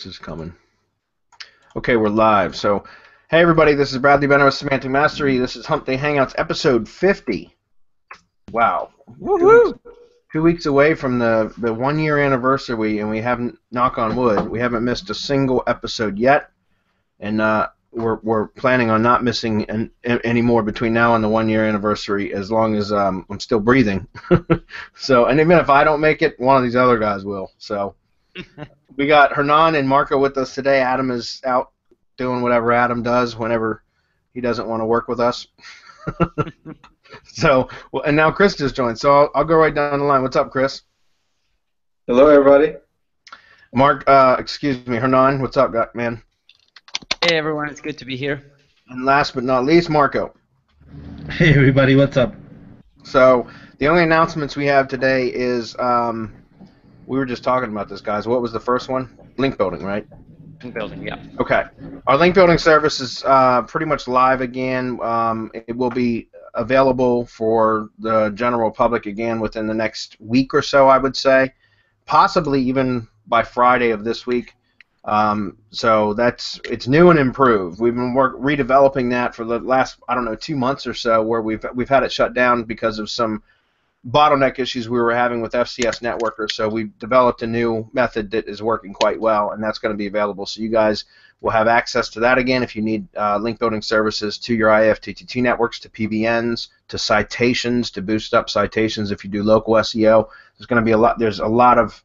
is coming. Okay, we're live. So, hey everybody, this is Bradley Benner with Semantic Mastery. This is Hump Day Hangouts episode 50. Wow. Woohoo! 2 weeks away from the 1 year anniversary, and we haven't, knock on wood, we haven't missed a single episode yet. And we're planning on not missing any more between now and the 1 year anniversary as long as I'm still breathing. So, and even if I don't make it, one of these other guys will. So. We got Hernan and Marco with us today. Adam is out doing whatever Adam does whenever he doesn't want to work with us. So, well, and now Chris just joined. So I'll go right down the line. What's up, Chris? Hello, everybody. Excuse me, Hernan. What's up, man? Hey, everyone. It's good to be here. And last but not least, Marco. Hey, everybody. What's up? So the only announcements we have today is we were just talking about this, guys. What was the first one? Link building, right? Link building, yeah. Okay. Our link building service is pretty much live again. It will be available for the general public again within the next week or so, I would say. Possibly even by Friday of this week. So it's new and improved. We've been redeveloping that for the last, 2 months or so, where we've had it shut down because of some bottleneck issues we were having with FCS networkers. So we've developed a new method that is working quite well, and that's going to be available. So you guys will have access to that again if you need link building services to your IFTTT networks, to PBNs, to citations, to boost up citations if you do local SEO. There's going to be a lot. There's a lot of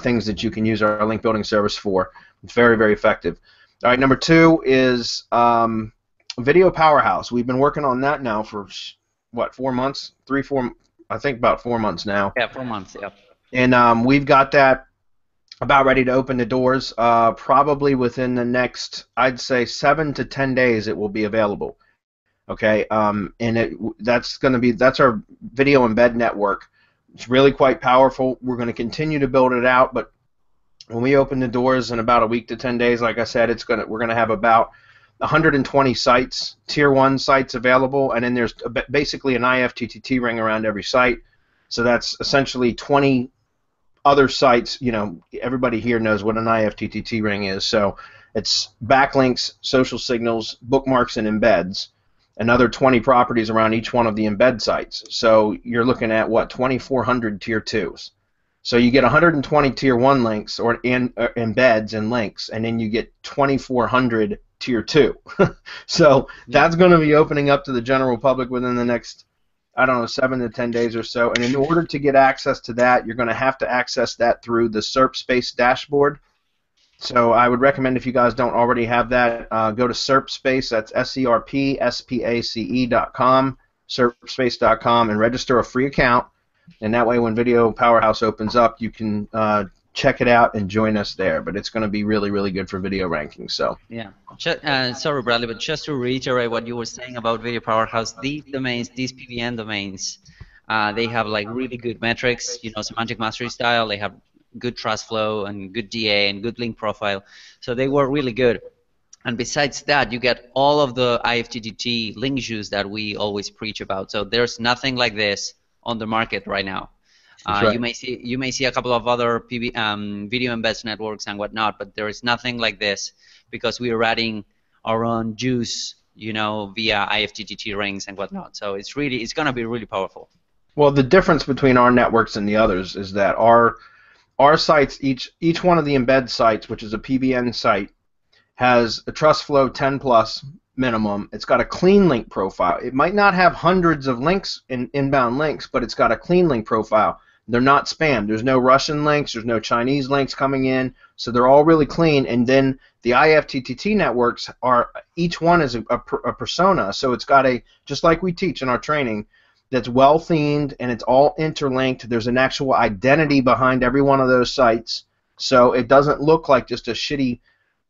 things that you can use our link building service for. It's very, very effective. All right, number 2 is Videopowerhouse. We've been working on that now for what, 4 months? 4 I think about 4 months now. Yeah, 4 months, yeah. And we've got that about ready to open the doors. Probably within the next, I'd say, 7 to 10 days it will be available. Okay, and that's our video embed network. It's really quite powerful. We're going to continue to build it out, but when we open the doors in about a week to 10 days, like I said, we're going to have about 120 sites, Tier 1 sites available, and then there's basically an IFTTT ring around every site. So that's essentially 20 other sites. You know, everybody here knows what an IFTTT ring is. So it's backlinks, social signals, bookmarks, and embeds, another 20 properties around each one of the embed sites. So you're looking at, what, 2,400 Tier 2s. So you get 120 Tier 1 links or embeds and links, and then you get 2,400 Tier 2. So that's going to be opening up to the general public within the next, 7 to 10 days or so. And in order to get access to that, you're going to have to access that through the SERP Space dashboard. So I would recommend, if you guys don't already have that, go to SERP Space, that's SERPSPACE.com, SERPspace.com, and register a free account. And that way, when Videopowerhouse opens up, you can check it out and join us there. But it's going to be really, really good for video rankings. So yeah. Sorry, Bradley, but just to reiterate what you were saying about Videopowerhouse, these domains, these PBN domains, they have like really good metrics. You know, semantic mastery style. They have good trust flow and good DA and good link profile. So they were really good. And besides that, you get all of the IFTTT link juice that we always preach about. So there's nothing like this on the market right now. Right. You may see a couple of other video embeds networks and whatnot, but there is nothing like this because we are adding our own juice, you know, via IFTTT rings and whatnot. So it's going to be really powerful. Well, the difference between our networks and the others is that our sites, each one of the embed sites, which is a PBN site, has a trust flow 10 plus minimum. It's got a clean link profile. It might not have hundreds of links, inbound links, but it's got a clean link profile. They're not spam. There's no Russian links. There's no Chinese links coming in. So they're all really clean. And then the IFTTT networks each one is a persona. So it's got just like we teach in our training, that's well themed and it's all interlinked. There's an actual identity behind every one of those sites. So it doesn't look like just a shitty,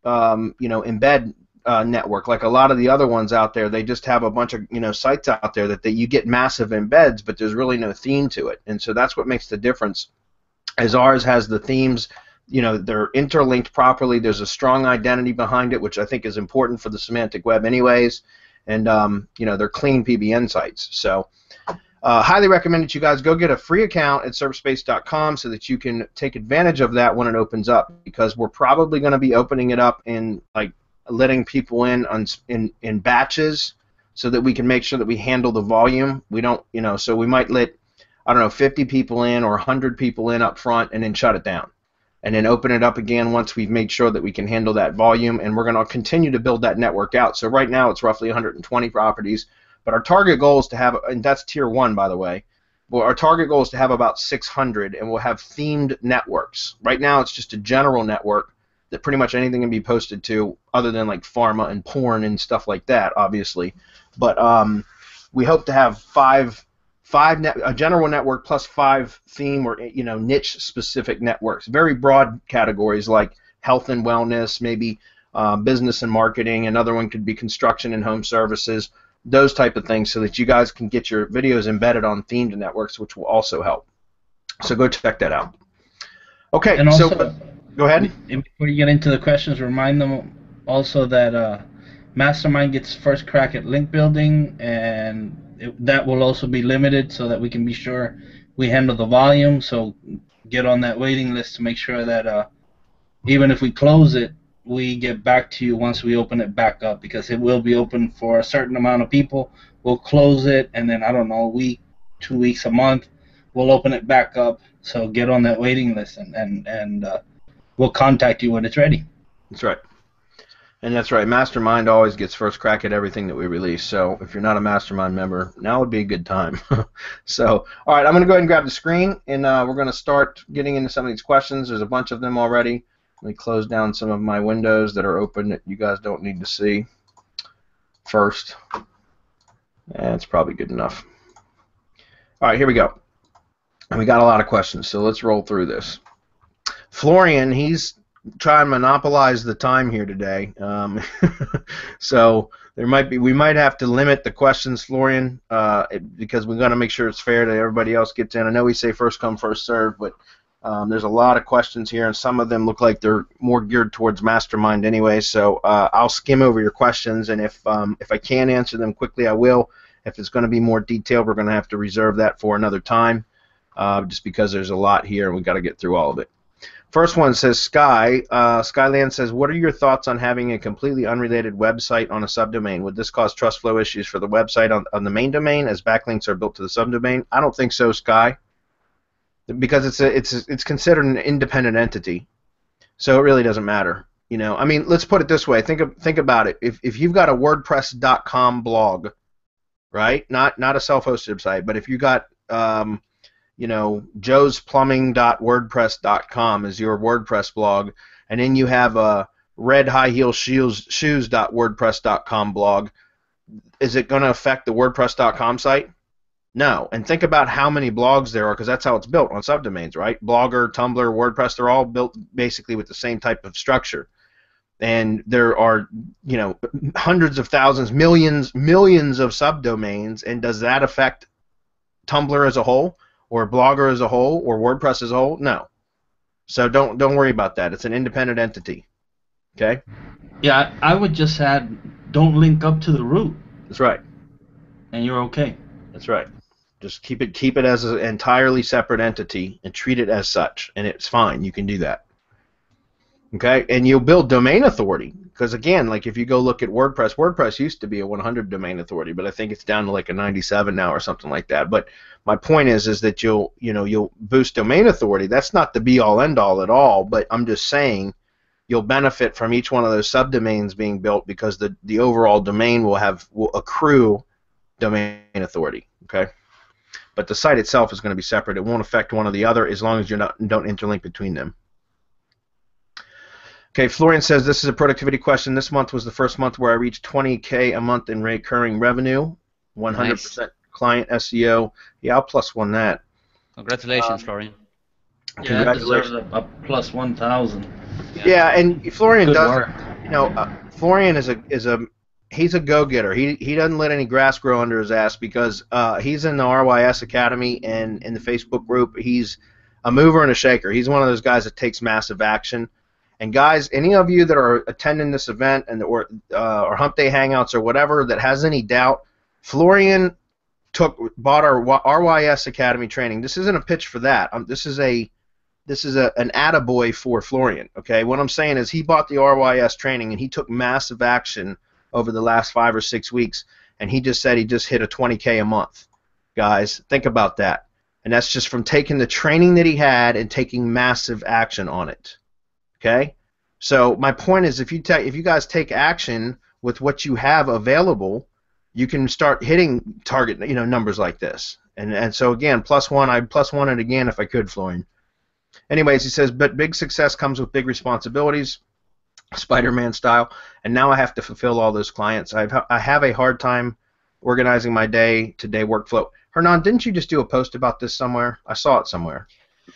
embed network like a lot of the other ones out there. They just have a bunch of sites out there that you get massive embeds, but there's really no theme to it. And so that's what makes the difference. As ours has the themes, they're interlinked properly. There's a strong identity behind it, which I think is important for the semantic web, anyways. And they're clean PBN sites. So highly recommend that you guys go get a free account at serverspace.com so that you can take advantage of that when it opens up, because we're probably going to be opening it up and like letting people in batches so that we can make sure that we handle the volume. We don't, so we might let, I don't know, 50 people in or 100 people in up front and then shut it down. And then open it up again once we've made sure that we can handle that volume, and we're going to continue to build that network out. So right now it's roughly 120 properties, but our target goal is to have, and that's tier 1 by the way, well, our target goal is to have about 600, and we'll have themed networks. Right now it's just a general network that pretty much anything can be posted to, other than like pharma and porn and stuff like that, obviously. But we hope to have a general network plus 5 theme or niche specific networks, very broad categories like health and wellness, maybe business and marketing. Another one could be construction and home services, those type of things, so that you guys can get your videos embedded on themed networks, which will also help. So go check that out. Okay, And also, so go ahead. Before you get into the questions, remind them also that Mastermind gets first crack at link building, and that will also be limited so that we can be sure we handle the volume. So get on that waiting list to make sure that even if we close it, we get back to you once we open it back up, because it will be open for a certain amount of people. We'll close it, and then, I don't know, a week, 2 weeks, a month, we'll open it back up. So get on that waiting list, and we'll contact you when it's ready. That's right. And that's right. Mastermind always gets first crack at everything that we release. So if you're not a Mastermind member, now would be a good time. So, all right, I'm going to go ahead and grab the screen, and we're going to start getting into some of these questions. There's a bunch of them already. Let me close down some of my windows that are open that you guys don't need to see first. That's probably good enough. All right, here we go. And we got a lot of questions, so let's roll through this. Florian, he's trying to monopolize the time here today. So we might have to limit the questions, Florian, because we're going to make sure it's fair that everybody else gets in. I know we say first come, first serve, but there's a lot of questions here, and some of them look like they're more geared towards Mastermind anyway. So I'll skim over your questions, and if I can answer them quickly, I will. If it's going to be more detailed, we're going to have to reserve that for another time, just because there's a lot here, and we've got to get through all of it. First one says Skyland says, what are your thoughts on having a completely unrelated website on a subdomain? Would this cause trust flow issues for the website on the main domain as backlinks are built to the subdomain? I don't think so, Sky, because it's considered an independent entity, so it really doesn't matter. I mean, let's put it this way. Think about it. If you've got a WordPress.com blog, right? Not a self-hosted site, but if you got joesplumbing.wordpress.com is your WordPress blog, and then you have a redhighheelshoes.wordpress.com blog, is it going to affect the WordPress.com site? No. And think about how many blogs there are, because that's how it's built on subdomains, right? Blogger, Tumblr, WordPress, they're all built basically with the same type of structure. And there are, hundreds of thousands, millions of subdomains, and does that affect Tumblr as a whole, or Blogger as a whole, or WordPress as a whole? No. So don't worry about that. It's an independent entity. Okay? Yeah, I would just add, don't link up to the root. That's right. And you're okay. That's right. Just keep it as an entirely separate entity and treat it as such, and it's fine. You can do that. Okay? And you'll build domain authority, because again, like if you go look at WordPress used to be a 100 domain authority, but I think it's down to like a 97 now or something like that. But my point is that you'll boost domain authority. That's not the be all end all at all, but I'm just saying you'll benefit from each one of those subdomains being built, because the overall domain will accrue domain authority. Okay? But the site itself is going to be separate. It won't affect one or the other as long as you don't interlink between them. Okay, Florian says, this is a productivity question. This month was the first month where I reached 20K a month in recurring revenue, 100% nice. Client SEO. Yeah, I'll plus one that. Congratulations, Florian. Yeah, that deserves a plus 1,000. Yeah, and Florian Good does. Work. Florian he's a go-getter. He doesn't let any grass grow under his ass, because he's in the RYS Academy and in the Facebook group. He's a mover and a shaker. He's one of those guys that takes massive action. And guys, any of you that are attending this event or Hump Day Hangouts or whatever that has any doubt, Florian bought our RYS Academy training. This isn't a pitch for that. This is an attaboy for Florian. Okay, what I'm saying is he bought the RYS training and he took massive action over the last 5 or 6 weeks, and he just said he just hit a 20K a month. Guys, think about that. And that's just from taking the training that he had and taking massive action on it. Okay? So my point is, if you guys take action with what you have available, you can start hitting target numbers like this. And so again, +1, I'd +1 it again if I could, Florian. Anyways, he says, but big success comes with big responsibilities, Spider-Man style, and now I have to fulfill all those clients. I have a hard time organizing my day-to-day workflow. Hernan, didn't you just do a post about this somewhere? I saw it somewhere.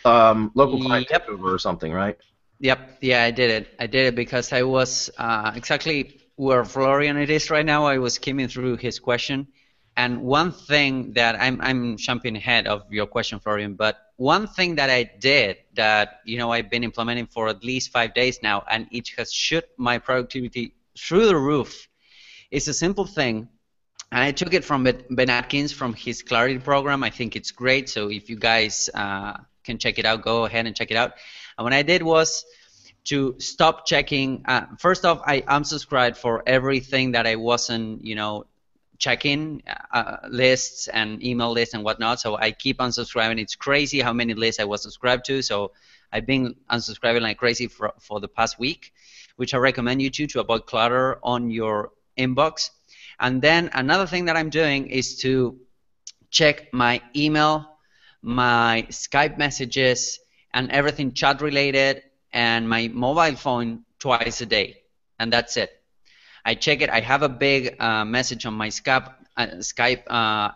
Local client takeover or something, right? Yep. Yeah, I did it because I was exactly where Florian it is right now. I was skimming through his question, and one thing that I'm jumping ahead of your question, Florian, but one thing that I did that I've been implementing for at least 5 days now, and it has shot my productivity through the roof, is a simple thing. And I took it from Ben Atkins from his Clarity program. I think it's great. So if you guys can check it out, go ahead and check it out. And what I did was to stop checking. First off, I unsubscribed for everything that I wasn't, checking lists and email lists and whatnot. So I keep unsubscribing. It's crazy how many lists I was subscribed to. So I've been unsubscribing like crazy for the past week, which I recommend you to avoid clutter on your inbox. And then another thing that I'm doing is to check my email, my Skype messages, and everything chat related, and my mobile phone twice a day, and that's it. I check it. I have a big message on my Skype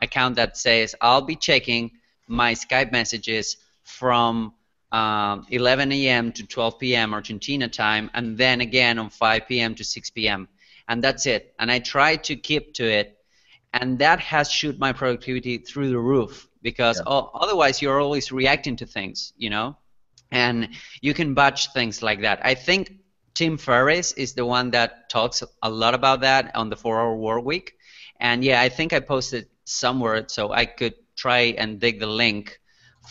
account that says I'll be checking my Skype messages from 11 a.m. to 12 p.m. Argentina time, and then again on 5 p.m. to 6 p.m. And that's it. And I try to keep to it, and that has shot my productivity through the roof because otherwise you're always reacting to things, and you can batch things like that. I think Tim Ferriss is the one that talks a lot about that on the 4-Hour Workweek, and yeah, I think I posted somewhere, so I could try and dig the link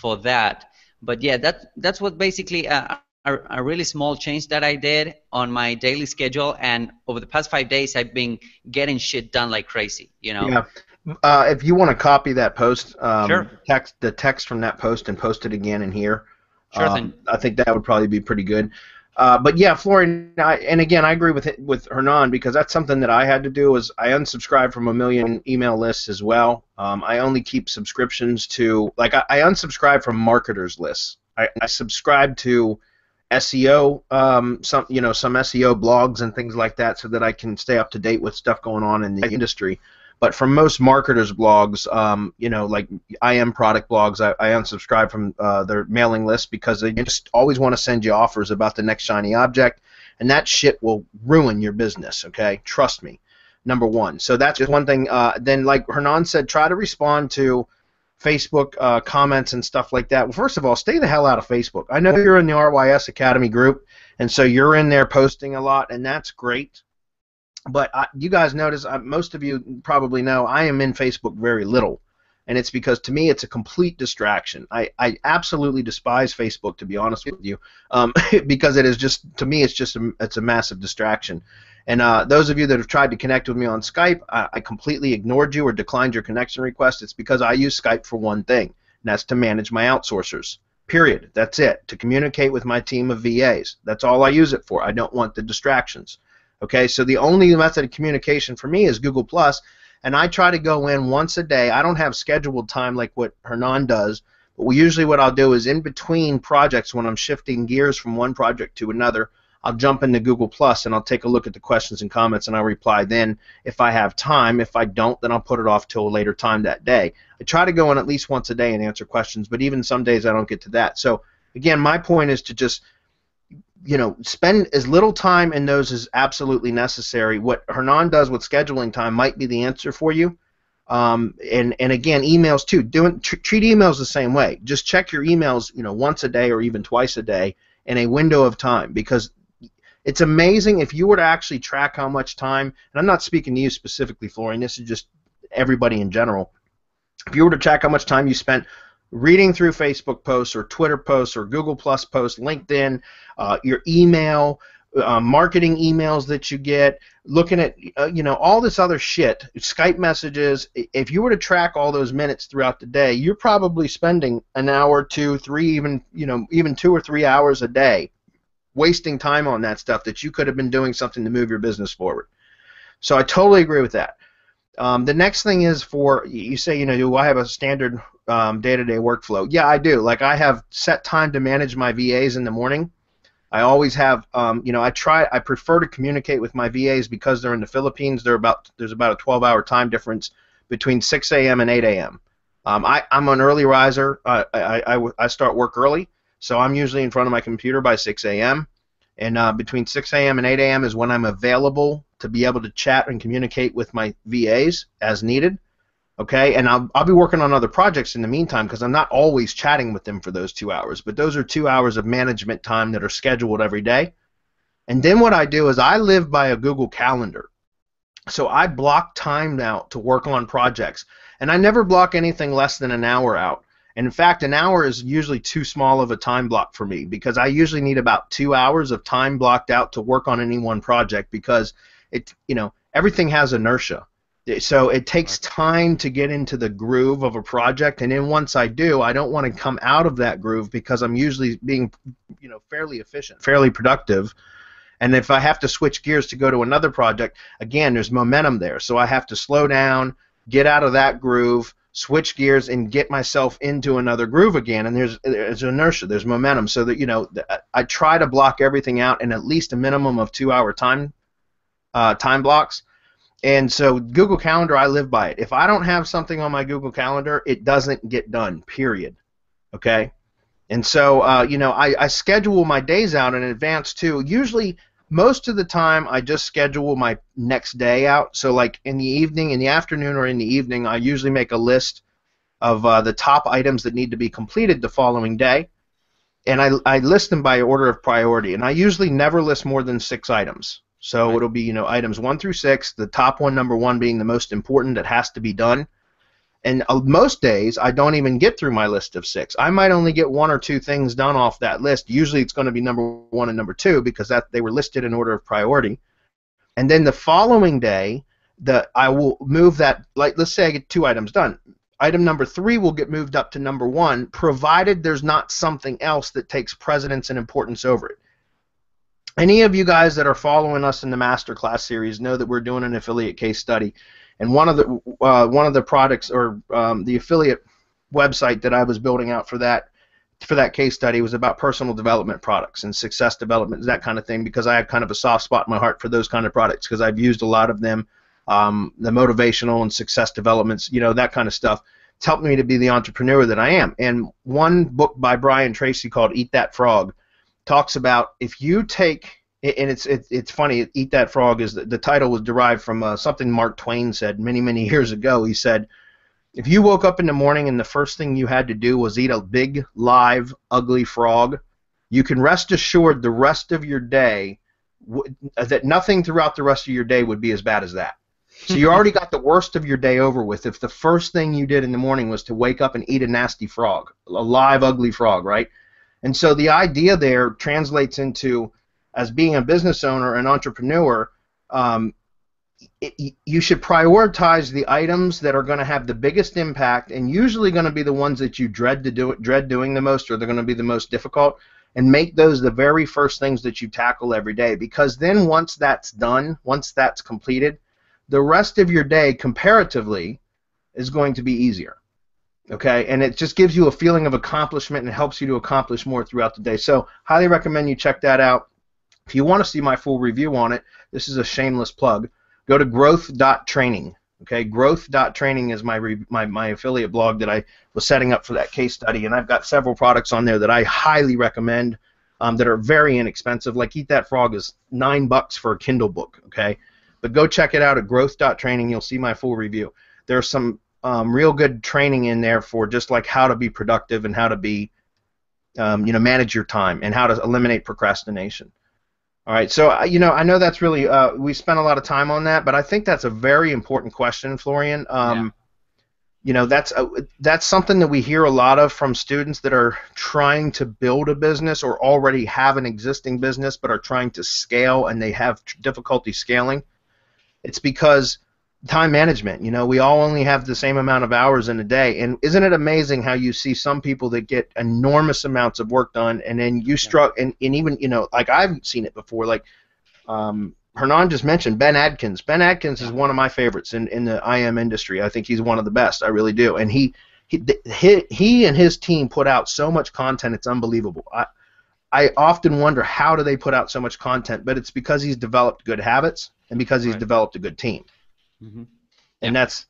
for that. But yeah, that's what basically a really small change that I did on my daily schedule, and over the past 5 days I've been getting shit done like crazy, Yeah. If you want to copy that post, sure. the text from that post and post it again in here. Sure thing. I think that would probably be pretty good. But yeah, Florian, and again, I agree with Hernan because that's something that I had to do. Is I unsubscribed from a million email lists as well. I only keep subscriptions to I unsubscribe from marketers lists. I subscribe to SEO, some SEO blogs and things like that, so that I can stay up to date with stuff going on in the industry. But from most marketers' blogs, like IM product blogs, I unsubscribe from their mailing list because they just always want to send you offers about the next shiny object, and that shit will ruin your business. Okay, trust me. Number one. So that's just one thing. Then, like Hernan said, try to respond to Facebook comments and stuff like that. Well, first of all, stay the hell out of Facebook. I know you're in the RYS Academy group, and so you're in there posting a lot, and that's great. But you guys notice, most of you probably know, I am in Facebook very little, and it's because to me it's a complete distraction. I absolutely despise Facebook, to be honest with you, because it is just, to me, it's a massive distraction. And those of you that have tried to connect with me on Skype, I completely ignored you or declined your connection request. It's because I use Skype for one thing, and that's to manage my outsourcers. Period. That's it. To communicate with my team of VAs. That's all I use it for. I don't want the distractions. Okay, so the only method of communication for me is Google+, and I try to go in once a day. I don't have scheduled time like what Hernan does, but usually what I'll do is in between projects, when I'm shifting gears from one project to another, I'll jump into Google+, and I'll take a look at the questions and comments, and I'll reply then if I have time. If I don't, then I'll put it off till a later time that day. I try to go in at least once a day and answer questions, but even some days I don't get to that. So, again, my point is to just spend as little time in those as absolutely necessary. What Hernan does with scheduling time might be the answer for you. And again, emails too. Treat emails the same way. Just check your emails, once a day or even twice a day in a window of time, because it's amazing if you were to actually track how much time. And I'm not speaking to you specifically, Florian. This is just everybody in general. If you were to track how much time you spent reading through Facebook posts or Twitter posts or Google Plus posts, LinkedIn, your email, marketing emails that you get, looking at all this other shit, Skype messages. If you were to track all those minutes throughout the day, you're probably spending an hour, 2, 3, even 2 or 3 hours a day wasting time on that stuff that you could have been doing something to move your business forward. So I totally agree with that. The next thing is you say, do I have a standard day-to-day workflow? Yeah, I do. Like I have set time to manage my VAs in the morning. I always have, I prefer to communicate with my VAs because they're in the Philippines. There's about a 12-hour time difference between 6 a.m. and 8 a.m. I'm an early riser. I start work early, so I'm usually in front of my computer by 6 a.m. And between 6 a.m. and 8 a.m. is when I'm available to be able to chat and communicate with my VAs as needed. Okay, and I'll be working on other projects in the meantime because I'm not always chatting with them for those 2 hours. But those are 2 hours of management time that are scheduled every day. And then what I do is I live by a Google Calendar. So I block time out to work on projects. And I never block anything less than an hour out. And in fact, an hour is usually too small of a time block for me because I usually need about 2 hours of time blocked out to work on any one project because everything has inertia. So it takes time to get into the groove of a project, and then once I do, I don't want to come out of that groove because I'm usually being, fairly efficient, fairly productive. And if I have to switch gears to go to another project, again, there's momentum there. So I have to slow down, get out of that groove, switch gears, and get myself into another groove again. And there's inertia, there's momentum. So that I try to block everything out in at least a minimum of 2 hour time blocks. And so Google Calendar, I live by it. If I don't have something on my Google Calendar, it doesn't get done, period. Okay? And so, I schedule my days out in advance, too. Usually, most of the time, I just schedule my next day out. So, like, in the afternoon or in the evening, I usually make a list of the top items that need to be completed the following day. And I list them by order of priority. And I usually never list more than 6 items. So it'll be, items 1 through 6, the top one, number 1 being the most important that has to be done. And most days, I don't even get through my list of 6. I might only get 1 or 2 things done off that list. Usually it's going to be number 1 and number 2 because they were listed in order of priority. And then the following day, I will move that, like let's say I get 2 items done. Item number 3 will get moved up to number 1, provided there's not something else that takes precedence and importance over it. Any of you guys that are following us in the masterclass series know that we're doing an affiliate case study, and one of the products or the affiliate website that I was building out for that case study was about personal development products and success development, that kind of thing, because I have kind of a soft spot in my heart for those kind of products because I've used a lot of them, the motivational and success developments, that kind of stuff. It's helped me to be the entrepreneur that I am. And one book by Brian Tracy called Eat That Frog talks about if you take, and it's funny, Eat That Frog is the title was derived from something Mark Twain said many years ago. He said, if you woke up in the morning and the first thing you had to do was eat a big, live, ugly frog, you can rest assured the rest of your day, that nothing throughout the rest of your day would be as bad as that. So you already got the worst of your day over with if the first thing you did in the morning was to wake up and eat a nasty frog, a live, ugly frog, right? And so the idea there translates into, as being a business owner and entrepreneur, you should prioritize the items that are going to have the biggest impact and usually going to be the ones that you dread doing the most, or they're going to be the most difficult, and make those the very first things that you tackle every day. Because then once that's done, once that's completed, the rest of your day comparatively is going to be easier. Okay, and it just gives you a feeling of accomplishment and helps you to accomplish more throughout the day. So highly recommend you check that out. If you want to see my full review on it, this is a shameless plug. Go to growth.training. Okay, growth.training is my affiliate blog that I was setting up for that case study, and I've got several products on there that I highly recommend that are very inexpensive. Like Eat That Frog is $9 for a Kindle book. Okay, but go check it out at growth.training. You'll see my full review. There's some real good training in there for just like how to be productive and how to be, manage your time and how to eliminate procrastination. All right, so I know that's really we spent a lot of time on that, but I think that's a very important question, Florian. that's something that we hear a lot of from students that are trying to build a business or already have an existing business but are trying to scale and they have difficulty scaling. It's because time management. We all only have the same amount of hours in a day, and isn't it amazing how you see some people that get enormous amounts of work done, and then you struggle, and even like I've seen it before, like Hernan just mentioned Ben Adkins. Ben Adkins is one of my favorites in the IM industry. I think he's one of the best. I really do. And he and his team put out so much content, it's unbelievable. I often wonder, how do they put out so much content? But it's because he's developed good habits and because he's developed a good team. Mm-hmm. And that's,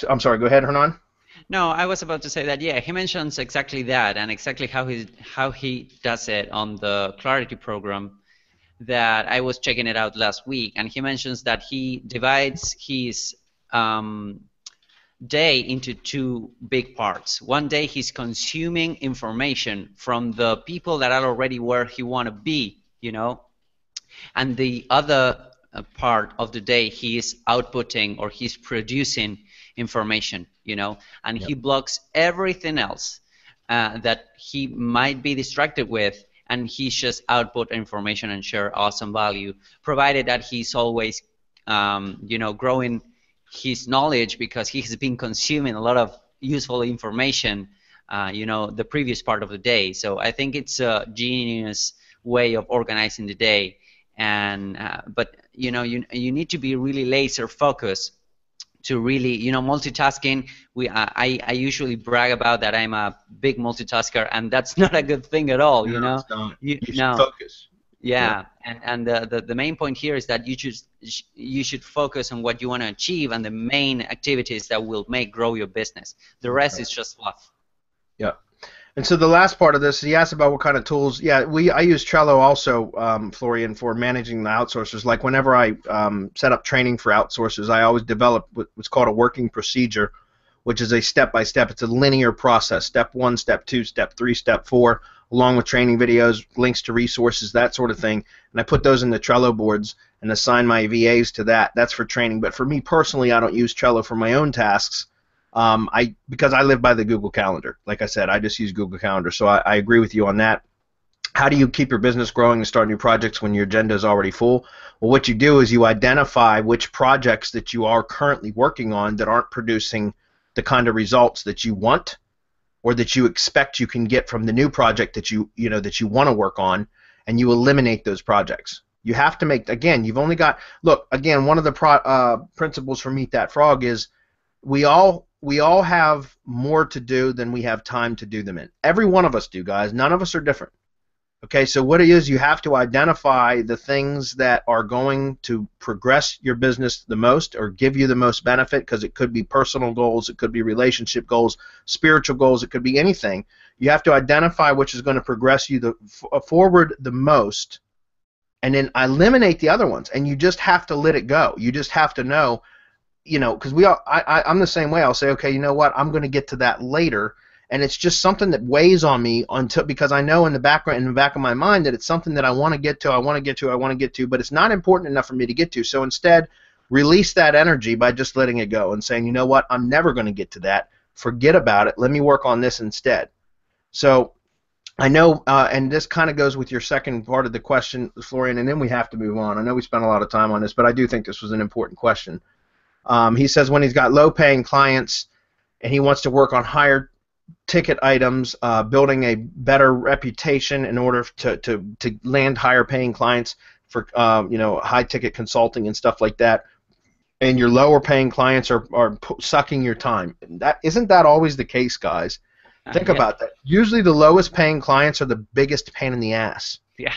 I'm sorry, go ahead, Hernan. No, I was about to say that, yeah, he mentions exactly that and exactly how he does it on the Clarity program, that I was checking it out last week, and he mentions that he divides his day into two big parts. One day he's consuming information from the people that are already where he want to be, and the other part of the day he is outputting or he's producing information, and he blocks everything else that he might be distracted with, and he's just output information and share awesome value, provided that he's always, growing his knowledge because he has been consuming a lot of useful information, the previous part of the day. So I think it's a genius way of organizing the day, and but you need to be really laser focused to really, multitasking. I usually brag about that I'm a big multitasker, and that's not a good thing at all. No, you should focus. Yeah, and the main point here is that you should focus on what you want to achieve and the main activities that will grow your business. The rest is just fluff. Yeah. And so the last part of this, he asked about what kind of tools. Yeah, I use Trello also, Florian, for managing the outsourcers. Like whenever I set up training for outsourcers, I always develop what's called a working procedure, which is a step-by-step. It's a linear process. Step 1, Step 2, Step 3, Step 4, along with training videos, links to resources, that sort of thing. And I put those in the Trello boards and assign my VAs to that. That's for training. But for me personally, I don't use Trello for my own tasks. Because I live by the Google Calendar. Like I said, I just use Google Calendar, so I agree with you on that. How do you keep your business growing and start new projects when your agenda is already full? Well, what you do is you identify which projects that you are currently working on that aren't producing the kind of results that you want or that you expect you can get from the new project that you want to work on, and you eliminate those projects. You have to make, again, you've only got, look, again, one of the principles for Meet That Frog is we all have more to do than we have time to do them in. Every one of us do, guys. None of us are different. Okay, so what it is, you have to identify the things that are going to progress your business the most or give you the most benefit, because it could be personal goals, it could be relationship goals, spiritual goals, it could be anything. You have to identify which is going to progress you forward the most, and then eliminate the other ones, and you just have to let it go. You just have to know, because I'm the same way. I'll say, okay, you know what, I'm going to get to that later, and it's just something that weighs on me because I know in the back of my mind that it's something that I want to get to, but it's not important enough for me to get to. So instead, release that energy by just letting it go and saying, you know what, I'm never going to get to that. Forget about it. Let me work on this instead. So I know, and this kind of goes with your second part of the question, Florian, and then we have to move on. I know we spent a lot of time on this, but I do think this was an important question. He says when he's got low-paying clients and he wants to work on higher ticket items, building a better reputation in order to land higher paying clients for high ticket consulting and stuff like that, and your lower paying clients are sucking your time. Isn't that always the case, guys? Think about that. Usually the lowest paying clients are the biggest pain in the ass. Yeah.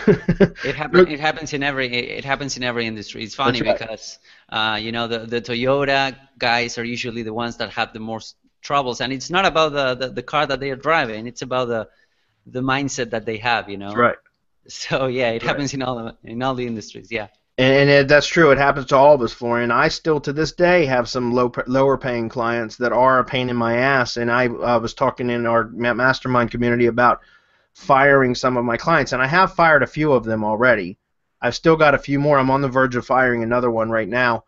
It happens in every industry. It's funny because the Toyota guys are usually the ones that have the most troubles, and it's not about the car that they are driving. It's about the mindset that they have. That's right. So yeah, it happens in all the industries. Yeah. And that's true. It happens to all of us, Florian. I still to this day have some lower paying clients that are a pain in my ass, and I was talking in our mastermind community about firing some of my clients, and I have fired a few of them already. I've still got a few more. I'm on the verge of firing another one right now.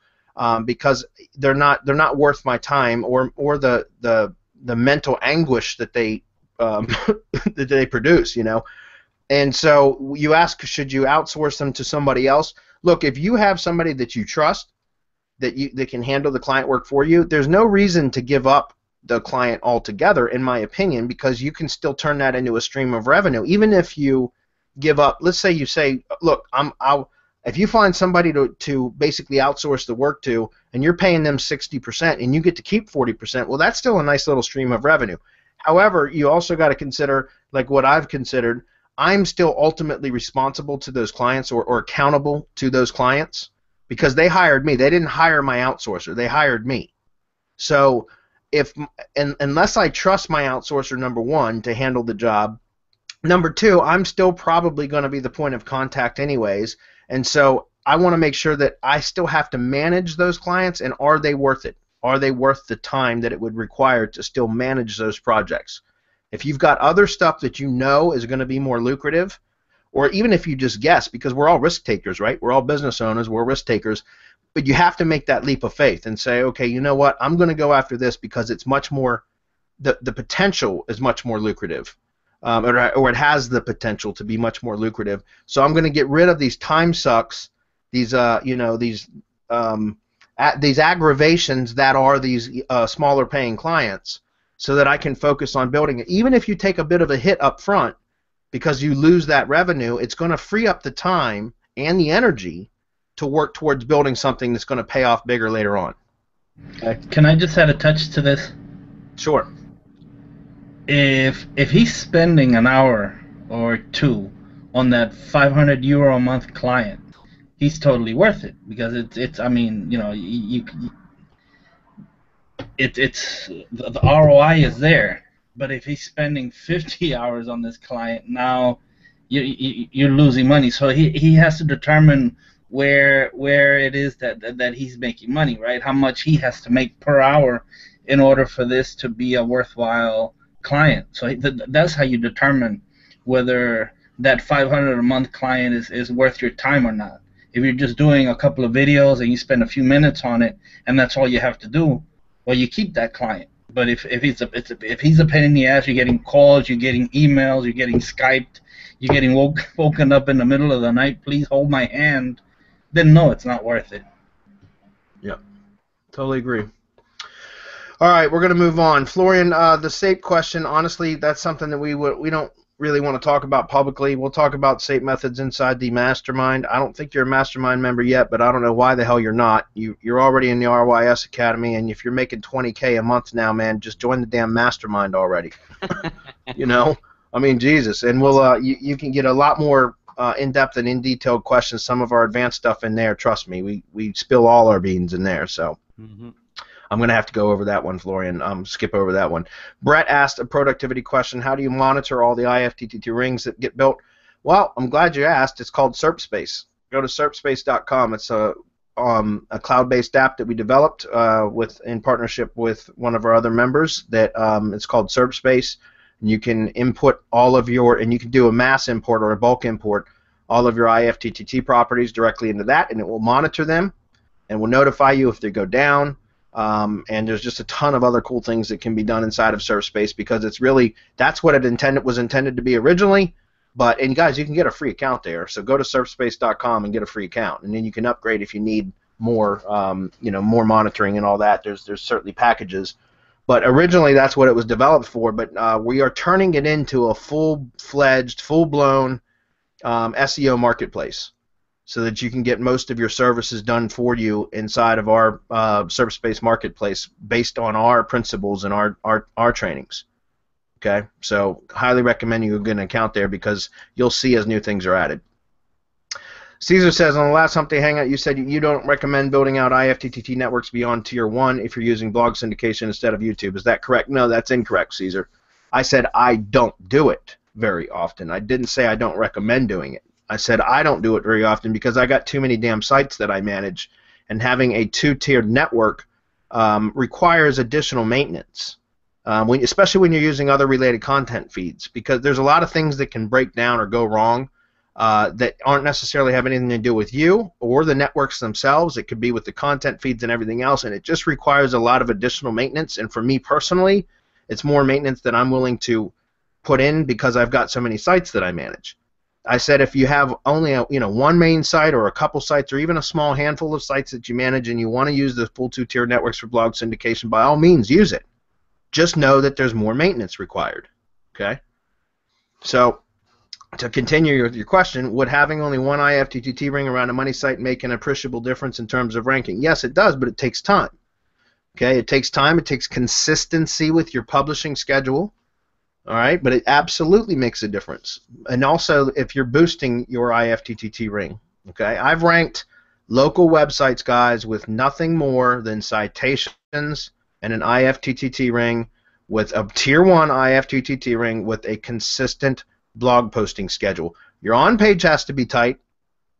because they're not worth my time or the mental anguish that they that they produce, you know. And so you ask, should you outsource them to somebody else? Look, if you have somebody that you trust that can handle the client work for you, there's no reason to give up the client altogether, in my opinion, because you can still turn that into a stream of revenue. Even if you give up, let's say you say, look, if you find somebody to basically outsource the work to, and you're paying them 60% and you get to keep 40%, well, that's still a nice little stream of revenue. However, you also got to consider, like what I've considered, I'm still ultimately responsible to those clients or accountable to those clients because they hired me. They didn't hire my outsourcer. They hired me. So unless I trust my outsourcer, number one, to handle the job, number two, I'm still probably going to be the point of contact anyways. And so I want to make sure that I still have to manage those clients, and are they worth it? Are they worth the time that it would require to still manage those projects? If you've got other stuff that you know is going to be more lucrative, or even if you just guess, because we're all risk takers, right? We're all business owners, we're risk takers, but you have to make that leap of faith and say, okay, you know what? I'm going to go after this because it's much more, the potential is much more lucrative, or it has the potential to be much more lucrative. So I'm going to get rid of these time sucks, these these aggravations that are these smaller paying clients, so that I can focus on building it. Even if you take a bit of a hit up front because you lose that revenue, it's going to free up the time and the energy to work towards building something that's going to pay off bigger later on. Okay. Can I just add a touch to this? Sure. If he's spending an hour or two on that €500 a month client, he's totally worth it, because it's I mean, you know, it's the ROI is there. But if he's spending 50 hours on this client, now you're losing money. So he has to determine where it is that he's making money, right? How much he has to make per hour in order for this to be a worthwhile client. So that's how you determine whether that 500 a month client is worth your time or not. If you're just doing a couple of videos and you spend a few minutes on it and that's all you have to do, well, you keep that client. But if he's a pain in the ass, you're getting calls, you're getting emails, you're getting Skyped, you're getting woken up in the middle of the night, please hold my hand, then no, it's not worth it. Yeah, totally agree. All right, we're going to move on. Florian, the SAPE question, honestly, that's something that we don't really want to talk about publicly. We'll talk about SAPE methods inside the mastermind. I don't think you're a mastermind member yet, but I don't know why the hell you're not. You're already in the RYS Academy, and if you're making $20K a month now, man, just join the damn mastermind already. You know? I mean, Jesus. And we'll you can get a lot more in-depth and in-detailed questions, some of our advanced stuff in there. Trust me, we spill all our beans in there, so. Mm-hmm. I'm going to have to go over that one, Florian. Skip over that one. Brett asked a productivity question. How do you monitor all the IFTTT rings that get built? Well, I'm glad you asked. It's called SERPspace. Go to SERPspace.com. It's a cloud-based app that we developed in partnership with one of our other members. That it's called SERPspace. And you can input all of and you can do a mass import or a bulk import, all of your IFTTT properties directly into that, and it will monitor them and will notify you if they go down. And there's just a ton of other cool things that can be done inside of SERPspace, because it's really, that's what it was intended to be originally. And guys, you can get a free account there, so go to SERPspace.com and get a free account, and then you can upgrade if you need more, more monitoring and all that. There's certainly packages, but originally that's what it was developed for. But we are turning it into a full-fledged, full-blown SEO marketplace, so that you can get most of your services done for you inside of our SERPspace marketplace based on our principles and our trainings. Okay, so highly recommend you get an account there, because you'll see as new things are added. Caesar says, on the last Hump Day Hangout, you said you don't recommend building out IFTTT networks beyond Tier 1 if you're using blog syndication instead of YouTube. Is that correct? No, that's incorrect, Caesar. I said I don't do it very often. I didn't say I don't recommend doing it. I said I don't do it very often because I got too many damn sites that I manage, and having a two-tiered network requires additional maintenance, especially when you're using other related content feeds, because there's a lot of things that can break down or go wrong that aren't necessarily have anything to do with you or the networks themselves. It could be with the content feeds and everything else, and it just requires a lot of additional maintenance. And for me personally, it's more maintenance than I'm willing to put in because I've got so many sites that I manage. I said if you have only one main site or a couple sites or even a small handful of sites that you manage and you want to use the full two-tier networks for blog syndication, by all means use it. Just know that there's more maintenance required. Okay? So to continue your question, would having only one IFTTT ring around a money site make an appreciable difference in terms of ranking? Yes, it does, but it takes time. Okay? It takes time. It takes consistency with your publishing schedule. All right, but it absolutely makes a difference. And also, if you're boosting your IFTTT ring, okay, I've ranked local websites, guys, with nothing more than citations and an IFTTT ring, with a tier 1 IFTTT ring with a consistent blog posting schedule. Your on-page has to be tight.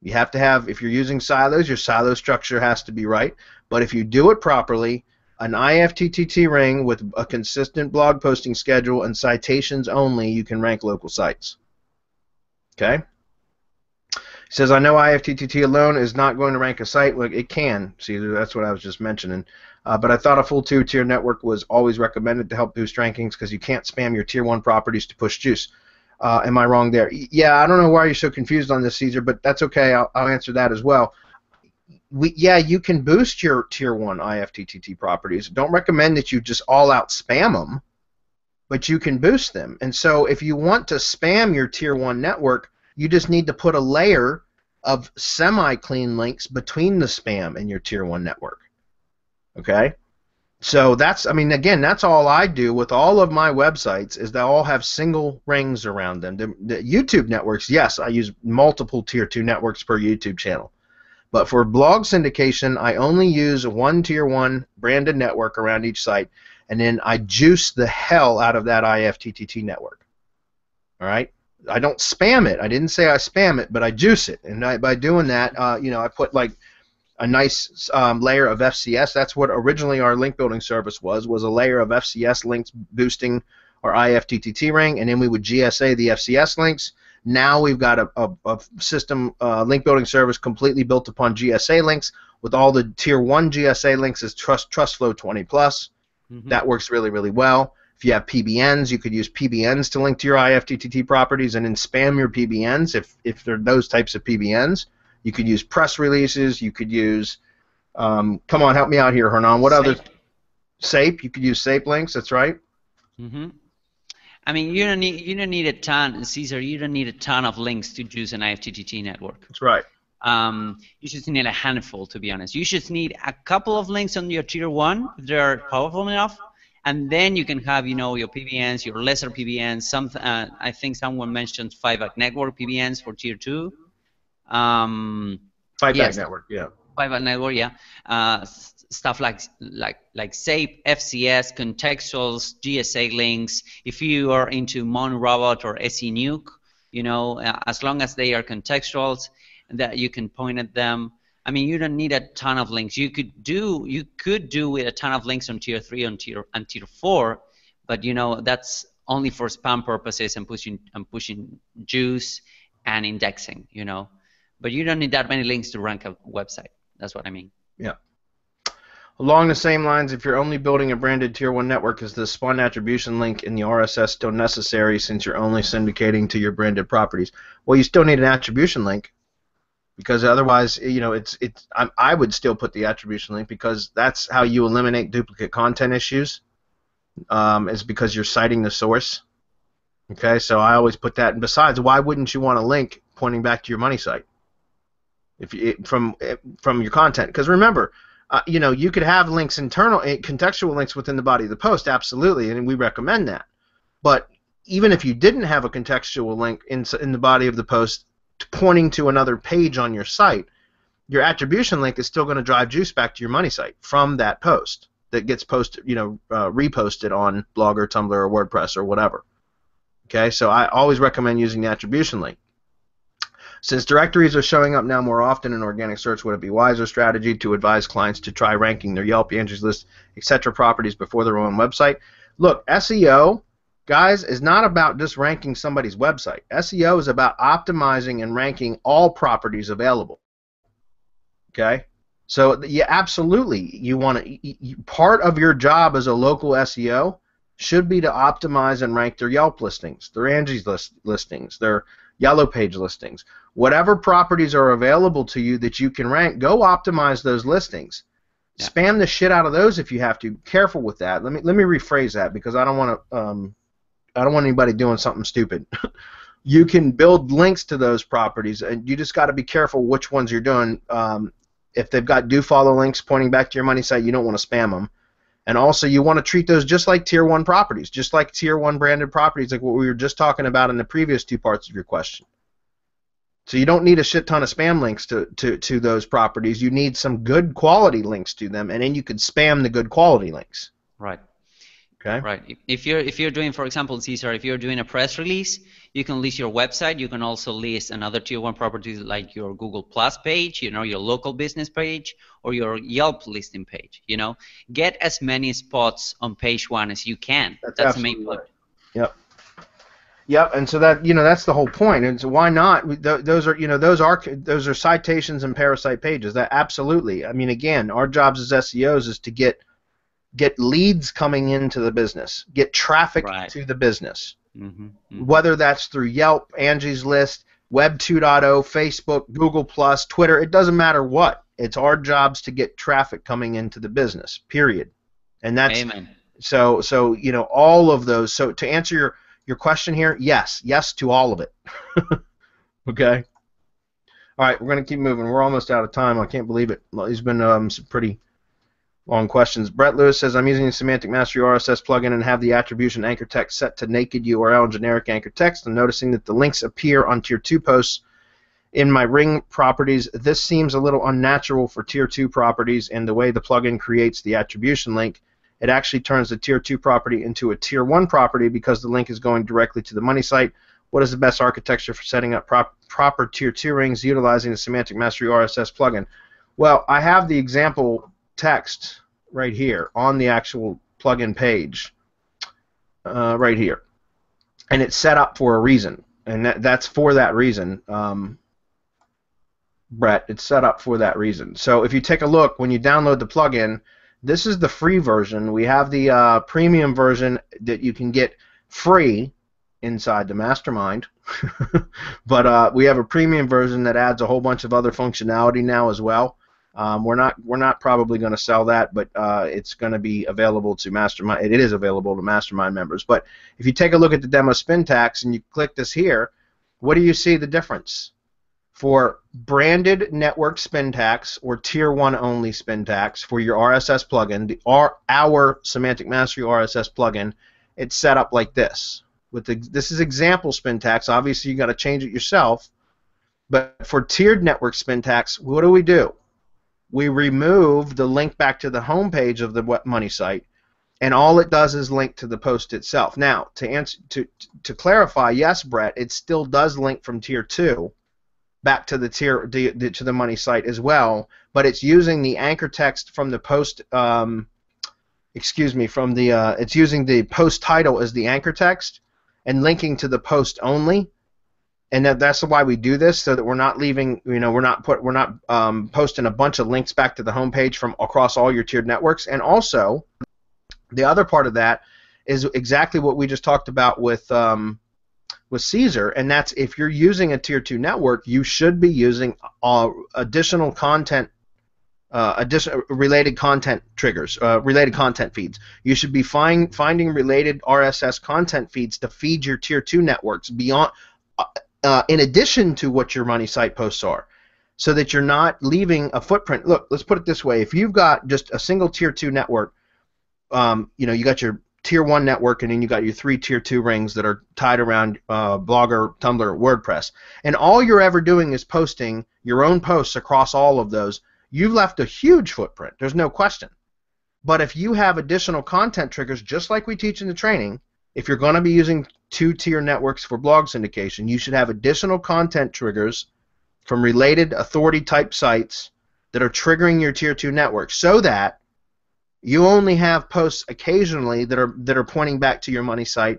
You have to have, if you're using silos, your silo structure has to be right. But if you do it properly, an IFTTT ring with a consistent blog posting schedule and citations only, you can rank local sites. Okay? He says, I know IFTTT alone is not going to rank a site. Well, it can. See, that's what I was just mentioning. But I thought a full two-tier network was always recommended to help boost rankings because you can't spam your tier 1 properties to push juice. Am I wrong there? Yeah, I don't know why you're so confused on this, Caesar, but that's okay. I'll answer that as well. Yeah, you can boost your tier 1 IFTTT properties. Don't recommend that you just all-out spam them, but you can boost them. And so if you want to spam your tier 1 network, you just need to put a layer of semi-clean links between the spam and your tier 1 network. Okay? So that's, I mean, again, that's all I do with all of my websites is they all have single rings around them. The YouTube networks, yes, I use multiple tier 2 networks per YouTube channel. But for blog syndication, I only use one tier 1 branded network around each site, and then I juice the hell out of that IFTTT network. All right? I don't spam it. I didn't say I spam it, but I juice it. And by doing that, I put like a nice layer of FCS. That's what originally our link building service was a layer of FCS links boosting our IFTTT ring, and then we would GSA the FCS links. Now we've got a system link building service completely built upon GSA links with all the tier 1 GSA links as TrustFlow 20+. Mm-hmm. That works really, really well. If you have PBNs, you could use PBNs to link to your IFTTT properties and then spam your PBNs if they're those types of PBNs. You could use press releases. You could use, come on, help me out here, Hernan. What other? SAPE. You could use SAPE links. That's right. Mm-hmm. I mean, you don't need a ton, Caesar. You don't need a ton of links to use an IFTTT network. That's right. You just need a handful, to be honest. You just need a couple of links on your tier 1 if they're powerful enough, and then you can have, your PBNs, your lesser PBNs. I think someone mentioned 5-back network PBNs for tier 2. 5-back network, yeah. 5-back network, yeah. Stuff like SAPE, FCS, contextuals, GSA links. If you are into MonRobot or SENuke, as long as they are contextuals, that you can point at them. I mean, you don't need a ton of links. You could do with a ton of links on tier 3 and tier 4, but that's only for spam purposes and pushing juice and indexing. But you don't need that many links to rank a website. That's what I mean. Yeah. Along the same lines, if you're only building a branded tier 1 network, is the spun attribution link in the RSS still necessary since you're only syndicating to your branded properties? Well, you still need an attribution link because otherwise, I would still put the attribution link because that's how you eliminate duplicate content issues. Is because you're citing the source. Okay, so I always put that. And besides, why wouldn't you want a link pointing back to your money site from your content? Because remember. You could have links contextual links within the body of the post, absolutely, and we recommend that. But even if you didn't have a contextual link in the body of the post pointing to another page on your site, your attribution link is still going to drive juice back to your money site from that post that gets posted, reposted on Blogger, Tumblr, or WordPress or whatever. Okay, so I always recommend using the attribution link. Since directories are showing up now more often in organic search, would it be a wiser strategy to advise clients to try ranking their Yelp, Angie's List, etc. properties before their own website? Look, SEO, guys, is not about just ranking somebody's website. SEO is about optimizing and ranking all properties available. Okay? So, yeah, absolutely, you want to. Part of your job as a local SEO should be to optimize and rank their Yelp listings, their Angie's listings, their Yellow Page listings. Whatever properties are available to you that you can rank, go optimize those listings. Yeah. Spam the shit out of those if you have to. Careful with that. Let me rephrase that, because I don't want to. I don't want anybody doing something stupid. You can build links to those properties, and you just got to be careful which ones you're doing. If they've got do follow links pointing back to your money site, you don't want to spam them. And also, you want to treat those just like Tier 1 properties, just like Tier 1 branded properties, like what we were just talking about in the previous two parts of your question. So you don't need a shit ton of spam links to those properties. You need some good quality links to them, and then you could spam the good quality links. Right. Okay. Right. If you're doing, for example, Cesar, if you're doing a press release, you can list your website. You can also list another Tier 1 properties like your Google Plus page, your local business page, or your Yelp listing page. Get as many spots on page 1 as you can. That's the main point. Yep. Yep, and so that's the whole point. And so why not? Those are citations and parasite pages. That absolutely. I mean, again, our jobs as SEOs is to get leads coming into the business, get traffic to the business. Mm-hmm, mm-hmm. Whether that's through Yelp, Angie's List, Web 2.0, Facebook, Google Plus, Twitter, it doesn't matter what. It's our jobs to get traffic coming into the business. Period. And that's Amen. So all of those. So to answer your question here, yes to all of it. Okay. All right, we're going to keep moving. We're almost out of time. I can't believe it. These been some pretty long questions. Brett Lewis says, I'm using the Semantic Mastery RSS plugin and have the attribution anchor text set to naked URL and generic anchor text. I'm noticing that the links appear on Tier 2 posts in my ring properties. This seems a little unnatural for Tier 2 properties, and the way the plugin creates the attribution link, it actually turns the Tier 2 property into a Tier 1 property because the link is going directly to the money site. What is the best architecture for setting up proper Tier 2 rings utilizing the Semantic Mastery RSS plugin? Well, I have the example text right here on the actual plugin page right here. And it's set up for a reason. And that's for that reason, Brett. It's set up for that reason. So if you take a look, when you download the plugin, this is the free version. We have the premium version that you can get free inside the mastermind. But we have a premium version that adds a whole bunch of other functionality now as well. We're not probably going to sell that, but it's going to be available to mastermind. It is available to mastermind members. But if you take a look at the demo spin tax and you click this here, what do you see the difference? For branded network spin tax or Tier 1 only spin tax for your RSS plugin, our Semantic Mastery RSS plugin, it's set up like this. This is example spin tax. Obviously, you got to change it yourself. But for tiered network spin tax, what do? We remove the link back to the home page of the money site, and all it does is link to the post itself. Now, to clarify, yes, Brett, it still does link from Tier 2 back to the money site as well, but it's using the anchor text from the post. It's using the post title as the anchor text and linking to the post only. And that's why we do this, so that we're not leaving, we're not posting a bunch of links back to the homepage from across all your tiered networks. And also, the other part of that is exactly what we just talked about with Caesar, and that's if you're using a Tier 2 network, you should be using additional content, related content triggers, related content feeds. You should be finding related RSS content feeds to feed your Tier 2 networks beyond. In addition to what your money site posts are, so that you're not leaving a footprint. Look, let's put it this way. If you've got just a single Tier 2 network, you got your Tier 1 network, and then you got your 3 Tier 2 rings that are tied around Blogger, Tumblr, WordPress, and all you're ever doing is posting your own posts across all of those, you've left a huge footprint. There's no question. But if you have additional content triggers, just like we teach in the training, if you're going to be using 2-tier networks for blog syndication, you should have additional content triggers from related authority-type sites that are triggering your Tier 2 network, so that you only have posts occasionally that are pointing back to your money site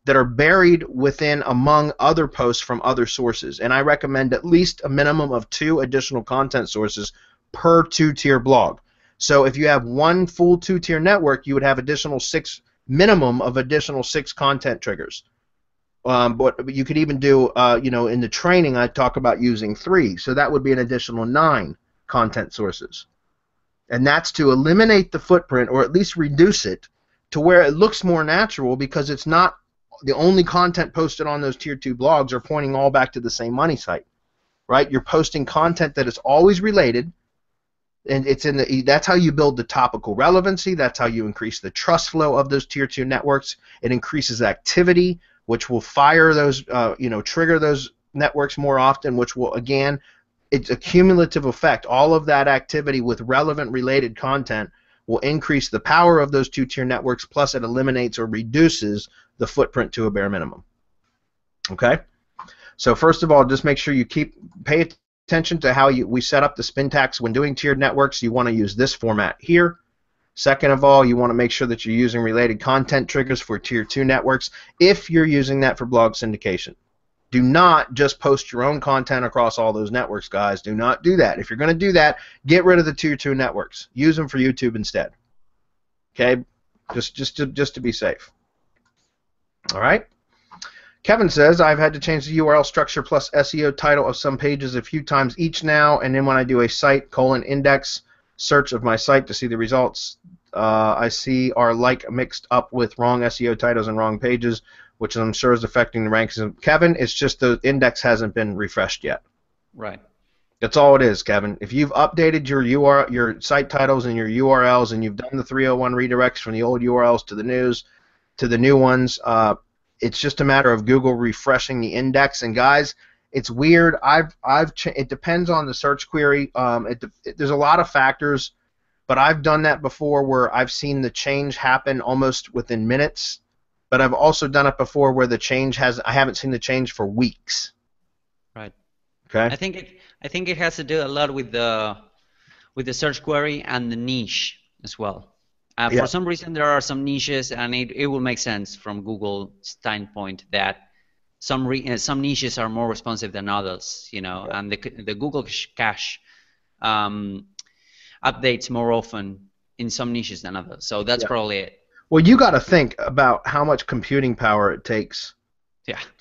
that are buried within among other posts from other sources. And I recommend at least a minimum of 2 additional content sources per 2-tier blog. So if you have one full 2-tier network, you would have minimum of additional 6 content triggers. But you could even do, in the training, I talk about using 3. So that would be an additional 9 content sources. And that's to eliminate the footprint, or at least reduce it, to where it looks more natural, because it's not the only content posted on those tier 2 blogs are pointing all back to the same money site, right? You're posting content that is always related, and that's how you build the topical relevancy. That's how you increase the trust flow of those tier 2 networks. It increases activity, which will fire those, trigger those networks more often, which will, again, it's a cumulative effect. All of that activity with relevant related content will increase the power of those 2-tier networks, plus it eliminates or reduces the footprint to a bare minimum. Okay? So first of all, just make sure you pay attention to how we set up the spin tax when doing tiered networks. You want to use this format here. Second of all, you want to make sure that you're using related content triggers for tier 2 networks if you're using that for blog syndication. Do not just post your own content across all those networks, guys. Do not do that. If you're going to do that, get rid of the tier 2 networks. Use them for YouTube instead. Okay? Just to be safe. All right? Kevin says, I've had to change the URL structure plus SEO title of some pages a few times each now, and then when I do a site :index search of my site to see the results, I see are mixed up with wrong SEO titles and wrong pages, which I'm sure is affecting the rankings. Kevin, it's just the index hasn't been refreshed yet. Right. That's all it is, Kevin. If you've updated your site titles and your URLs, and you've done the 301 redirects from the old URLs to the new ones, it's just a matter of Google refreshing the index. And guys, it's weird. It depends on the search query. There's a lot of factors, but I've done that before where I've seen the change happen almost within minutes. But I've also done it before where I haven't seen the change for weeks. Right. Okay. I think it has to do a lot with the search query and the niche as well. Yeah. For some reason, there are some niches, and it will make sense from Google's standpoint that some niches are more responsive than others, and the Google cache updates more often in some niches than others. So that's probably it. Well, you got to think about how much computing power it takes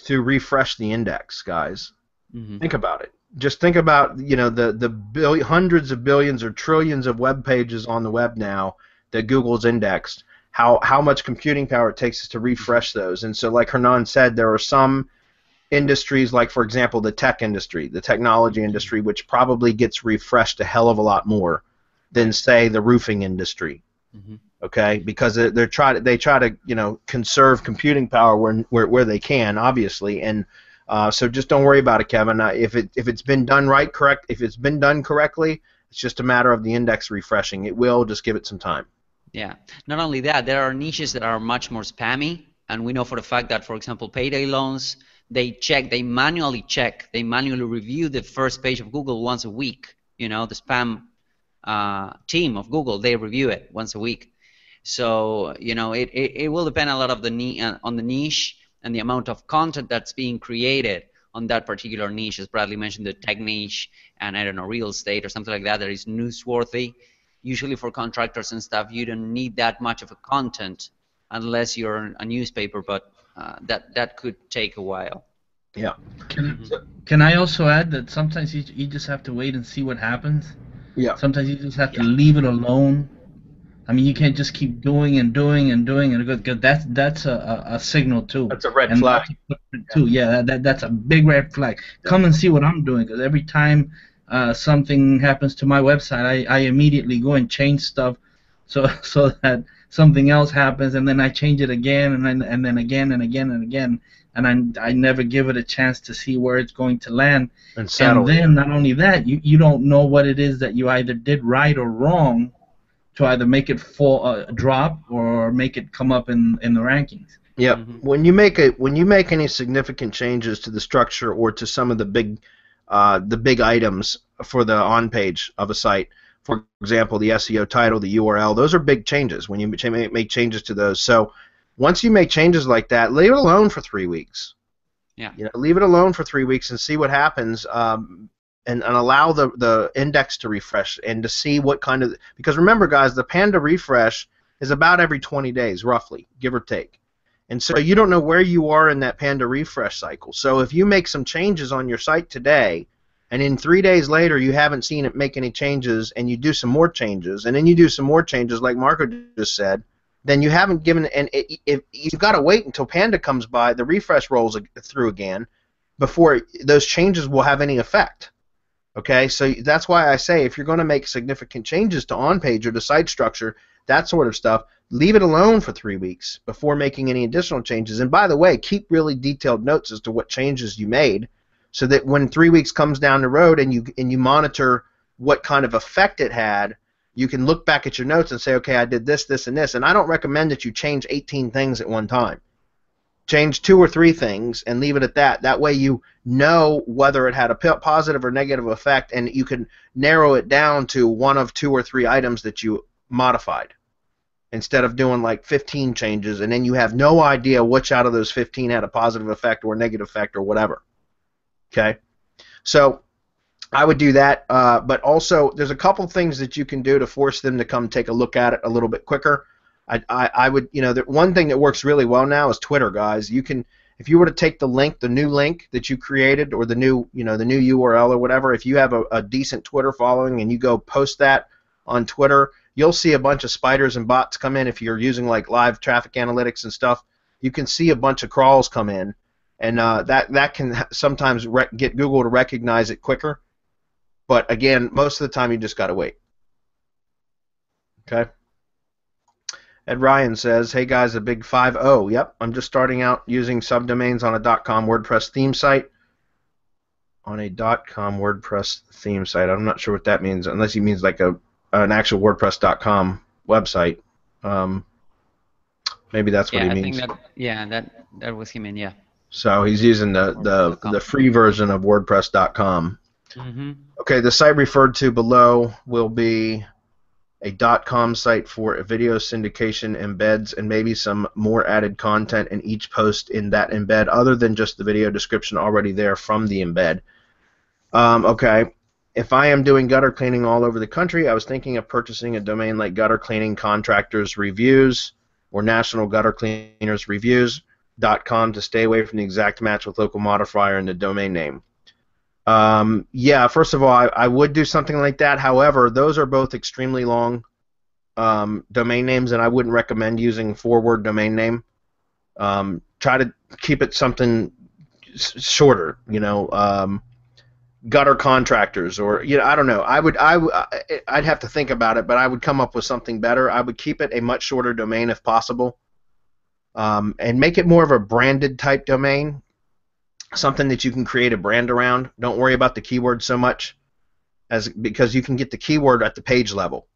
to refresh the index, guys. Mm-hmm. Think about it. Just think about the hundreds of billions or trillions of web pages on the web now that Google's indexed. How much computing power it takes to refresh those. And so, like Hernan said, there are some industries, like for example the tech industry, the technology industry, which probably gets refreshed a hell of a lot more than say the roofing industry. Mm-hmm. Okay, because they try to conserve computing power where they can, obviously, and so just don't worry about it, Kevin. If it's been done if it's been done correctly, it's just a matter of the index refreshing. It will, just give it some time. Yeah. Not only that, there are niches that are much more spammy, and we know for the fact that, for example, payday loans, they manually review the first page of Google once a week. The spam team of Google, they review it once a week. So it will depend a lot of on the niche and the amount of content that's being created on that particular niche. As Bradley mentioned, the tech niche and I don't know, real estate or something like that is newsworthy. Usually for contractors and stuff, you don't need that much of a content unless you're a newspaper, but that could take a while. Yeah. Can I also add that sometimes you just have to wait and see what happens? Yeah. Sometimes you just have to leave it alone. I mean, you can't just keep doing and doing and doing it, because that's a signal too. That's a red flag. Too. Yeah, that's a big red flag. Yeah. Come and see what I'm doing, because every time something happens to my website, I immediately go and change stuff so that something else happens, and then I change it again, and then again and again and again, and I never give it a chance to see where it's going to land. And then not only that, you don't know what it is that you either did right or wrong to either make it drop or make it come up in the rankings. Yeah. Mm-hmm. When you make any significant changes to the structure or to some of the big items for the on page of a site, for example, the SEO title, the URL, those are big changes when you make changes to those. So once you make changes like that, leave it alone for 3 weeks. Yeah. You know, leave it alone for 3 weeks and see what happens, and allow the index to refresh and to see what kind of, because remember, guys, the Panda refresh is about every 20 days, roughly, give or take. And so you don't know where you are in that Panda refresh cycle. So if you make some changes on your site today, and in 3 days later you haven't seen it make any changes, and you do some more changes, and then you do some more changes like Marco just said, then you haven't given, and if you've got to wait until Panda comes by, the refresh rolls through again, before those changes will have any effect. Okay, so that's why I say if you're going to make significant changes to on-page or to site structure, that sort of stuff, leave it alone for 3 weeks before making any additional changes. And by the way, keep really detailed notes as to what changes you made, so that when 3 weeks comes down the road and you monitor what kind of effect it had, you can look back at your notes and say, okay, I did this, this, and this. And I don't recommend that you change 18 things at one time. Change 2 or 3 things and leave it at that. That way you know whether it had a positive or negative effect, and you can narrow it down to 1 of 2 or 3 items that you modified, instead of doing like 15 changes, and then you have no idea which out of those 15 had a positive effect or negative effect or whatever. Okay? So I would do that, but also there's a couple things that you can do to force them to come take a look at it a little bit quicker. I would, you know, the one thing that works really well now is Twitter, guys. You can, if you were to take the link, the new link that you created, or the new, you know, the new URL or whatever, if you have a decent Twitter following and you go post that on Twitter, you'll see a bunch of spiders and bots come in. If you're using like live traffic analytics and stuff, you can see a bunch of crawls come in, and that can sometimes get Google to recognize it quicker. But again, most of the time you just got to wait. Okay. Ed Ryan says, hey guys, a big 5-0. Yep, I'm just starting out using subdomains on a .com WordPress theme site. On a .com WordPress theme site. I'm not sure what that means, unless he means like an actual WordPress.com website. Maybe that's what he means. I think that was him, yeah. So he's using the free version of WordPress.com. Mm-hmm. Okay, the site referred to below will be a .com site for video syndication embeds, and maybe some more added content in each post in that embed, other than just the video description already there from the embed. Okay, if I am doing gutter cleaning all over the country, I was thinking of purchasing a domain like Gutter Cleaning Contractors Reviews or National Gutter Cleaners Reviews.com to stay away from the exact match with local modifier in the domain name. Yeah, first of all, I would do something like that. However, those are both extremely long domain names, and I wouldn't recommend using 4-word domain name. Try to keep it something shorter, you know, gutter contractors, or, you know, I don't know. I'd have to think about it, but I would come up with something better. I would keep it a much shorter domain if possible, and make it more of a branded type domain. Something that you can create a brand around. Don't worry about the keyword so much, because you can get the keyword at the page level.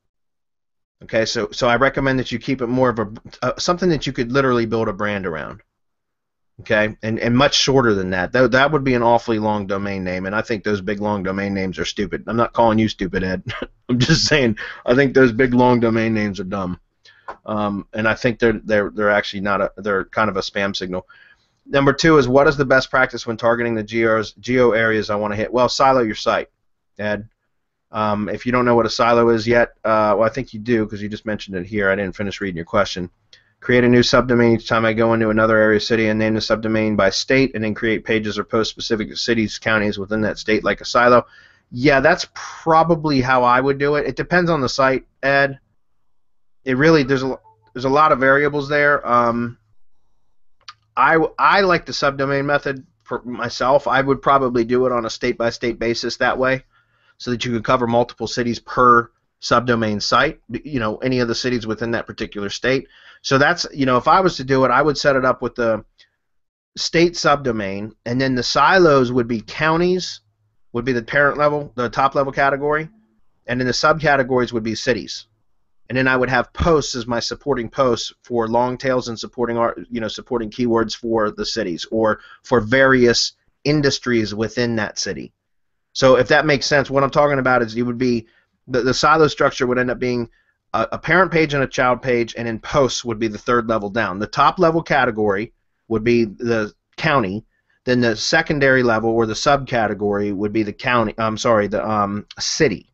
Okay, so I recommend that you keep it more of something that you could literally build a brand around. Okay, and much shorter than that. That would be an awfully long domain name, and I think those big long domain names are stupid. I'm not calling you stupid, Ed. I'm just saying I think those big long domain names are dumb, and I think they're actually not they're kind of a spam signal. Number 2 is, what is the best practice when targeting the geo areas I want to hit? Well, silo your site, Ed. If you don't know what a silo is yet, well, I think you do, because you just mentioned it here. I didn't finish reading your question. Create a new subdomain each time I go into another area city, and name the subdomain by state, and then create pages or posts specific to cities, counties within that state, like a silo. Yeah, that's probably how I would do it. It depends on the site, Ed. It really, there's a lot of variables there. I like the subdomain method for myself. I would probably do it on a state-by-state basis that way, so that you could cover multiple cities per subdomain site, you know, any of the cities within that particular state. So that's, you know, if I was to do it, I would set it up with the state subdomain, and then the silos would be counties, would be the parent level, the top level category, and then the subcategories would be cities. And then I would have posts as my supporting posts for long tails and supporting keywords for the cities, or for various industries within that city. So if that makes sense, what I'm talking about is it would be the silo structure would end up being a parent page and a child page, and then posts would be the third level down. The top level category would be the county. Then the secondary level or the subcategory would be the county. The city,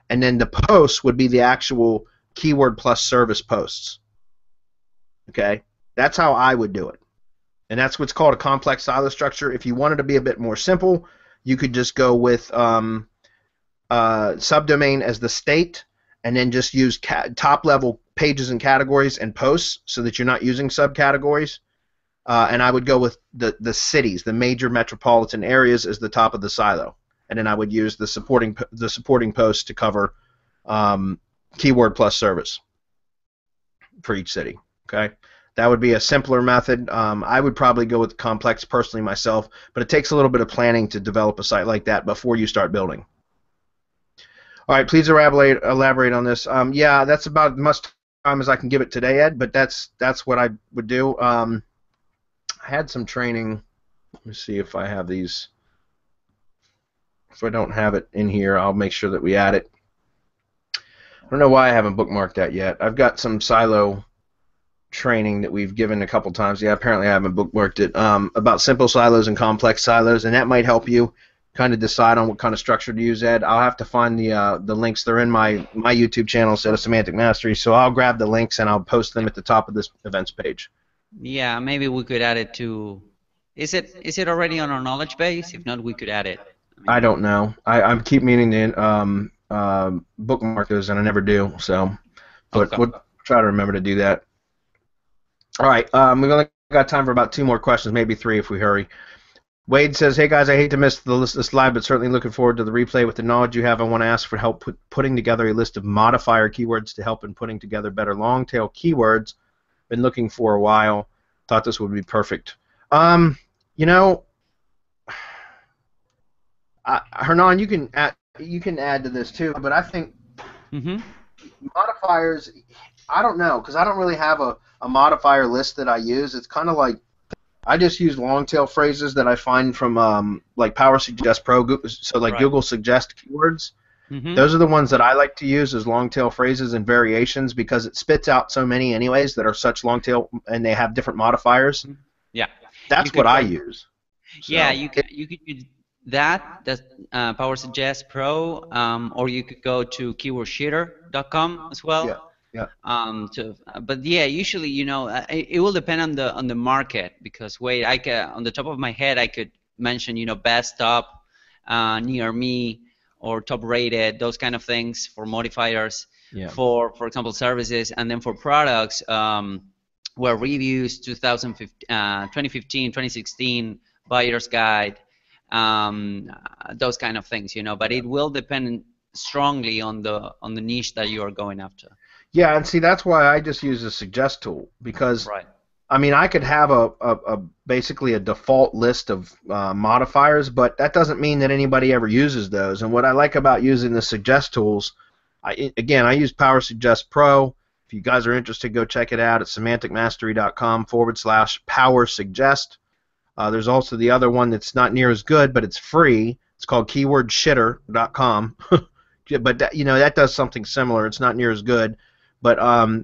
and then the posts would be the actual keyword plus service posts. Okay, that's how I would do it, and that's what's called a complex silo structure. If you wanted to be a bit more simple, you could just go with subdomain as the state, and then just use top level pages and categories and posts, so that you're not using subcategories. And I would go with the cities, the major metropolitan areas, as the top of the silo, and then I would use the supporting posts to cover keyword plus service for each city. Okay, that would be a simpler method. I would probably go with complex personally myself, but it takes a little bit of planning to develop a site like that before you start building. All right, please elaborate on this. Yeah, that's about as much time as I can give it today, Ed, but that's what I would do. I had some training. Let me see if I have these. If I don't have it in here, I'll make sure that we add it. I don't know why I haven't bookmarked that yet. I've got some silo training that we've given a couple times. Yeah, apparently I haven't bookmarked it, about simple silos and complex silos, and that might help you kind of decide on what kind of structure to use, Ed. I'll have to find the links. They're in my YouTube channel, set of Semantic Mastery, so I'll grab the links and I'll post them at the top of this events page. Yeah, maybe we could add it to. Is it already on our knowledge base? If not, we could add it. I don't know. I keep meaning to bookmark those, and I never do. So, but Okay. we'll try to remember to do that. All right, we've only got time for about 2 more questions, maybe 3 if we hurry. Wade says, "Hey guys, I hate to miss this live, but certainly looking forward to the replay. With the knowledge you have, I want to ask for help putting together a list of modifier keywords to help in putting together better long-tail keywords. Been looking for a while. Thought this would be perfect." You know, Hernan, you can add to this too, but I think modifiers. I don't know, because I don't really have a modifier list that I use. It's kind of like I just use long tail phrases that I find from like Power Suggest Pro, so like Right. Google Suggest keywords. Those are the ones that I like to use as long tail phrases and variations, because it spits out so many anyways that are such long tail, and they have different modifiers. Yeah. That's what I use. So, Yeah, you could use that's Power Suggest Pro, or you could go to keywordshitter.com as well. Yeah. But yeah, usually, you know, it will depend on the market, because wait, on the top of my head I could mention, you know, best top, near me, or top rated, those kind of things for modifiers. Yeah. For example, services, and then for products, where reviews 2015, 2016, buyer's guide, those kind of things, you know. But it will depend strongly on the niche that you are going after. Yeah, and see, that's why I just use the suggest tool, because Right. I mean, I could have a basically a default list of modifiers, but that doesn't mean that anybody ever uses those. And what I like about using the suggest tools, I use Power Suggest Pro. If you guys are interested, go check it out at semanticmastery.com/Power Suggest. There's also the other one that's not near as good, but it's free. It's called keywordshitter.com. But that, you know, that does something similar. It's not near as good. But